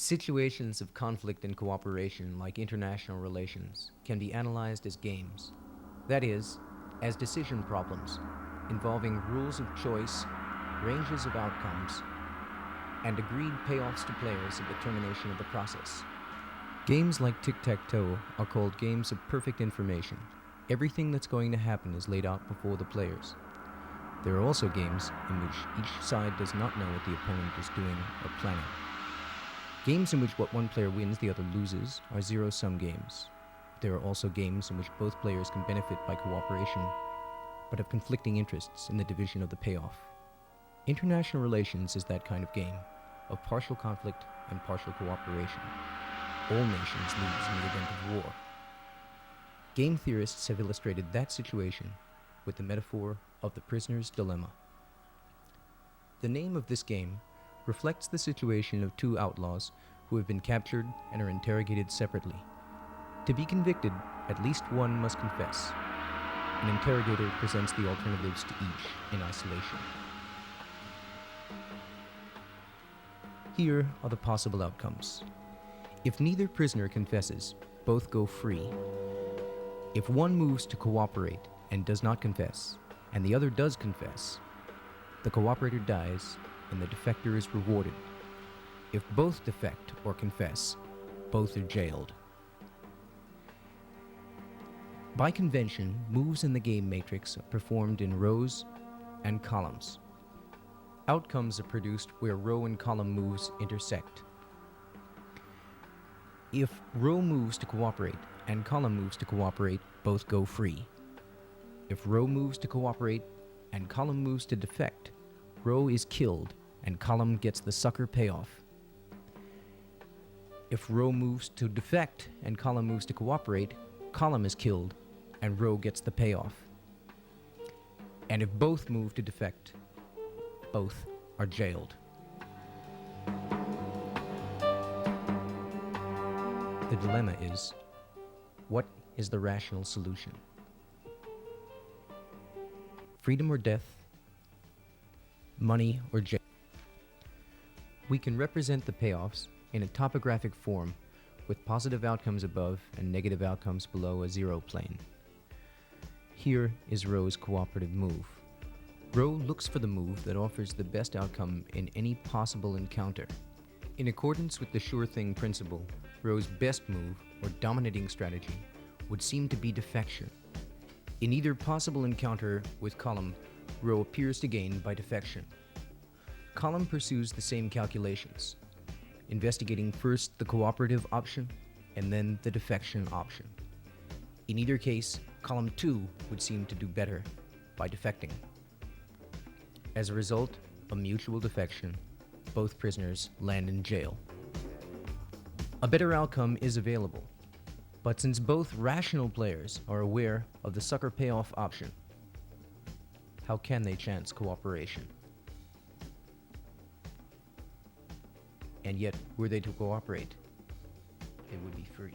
Situations of conflict and cooperation, like international relations, can be analyzed as games. That is, as decision problems, involving rules of choice, ranges of outcomes, and agreed payoffs to players at the termination of the process. Games like tic-tac-toe are called games of perfect information. Everything that's going to happen is laid out before the players. There are also games in which each side does not know what the opponent is doing or planning. Games in which what one player wins, the other loses, are zero-sum games. There are also games in which both players can benefit by cooperation, but have conflicting interests in the division of the payoff. International relations is that kind of game, of partial conflict and partial cooperation. All nations lose in the event of war. Game theorists have illustrated that situation with the metaphor of the prisoner's dilemma. The name of this game reflects the situation of two outlaws who have been captured and are interrogated separately. To be convicted, at least one must confess. An interrogator presents the alternatives to each in isolation. Here are the possible outcomes. If neither prisoner confesses, both go free. If one moves to cooperate and does not confess, and the other does confess, the cooperator dies and the defector is rewarded. If both defect or confess, both are jailed. By convention, moves in the game matrix are performed in rows and columns. Outcomes are produced where row and column moves intersect. If row moves to cooperate and column moves to cooperate, both go free. If row moves to cooperate and column moves to defect, row is killed and column gets the sucker payoff. If row moves to defect and column moves to cooperate, column is killed and row gets the payoff. And if both move to defect, both are jailed. The dilemma is, what is the rational solution? Freedom or death? Money or jail? We can represent the payoffs in a topographic form with positive outcomes above and negative outcomes below a zero plane. Here is Row's cooperative move. Row looks for the move that offers the best outcome in any possible encounter. In accordance with the sure thing principle, Row's best move, or dominating strategy, would seem to be defection. In either possible encounter with column, Row appears to gain by defection. Column pursues the same calculations, investigating first the cooperative option and then the defection option. In either case, column 2 would seem to do better by defecting. As a result of mutual defection, both prisoners land in jail. A better outcome is available, but since both rational players are aware of the sucker payoff option, how can they chance cooperation? And yet, were they to cooperate, they would be free.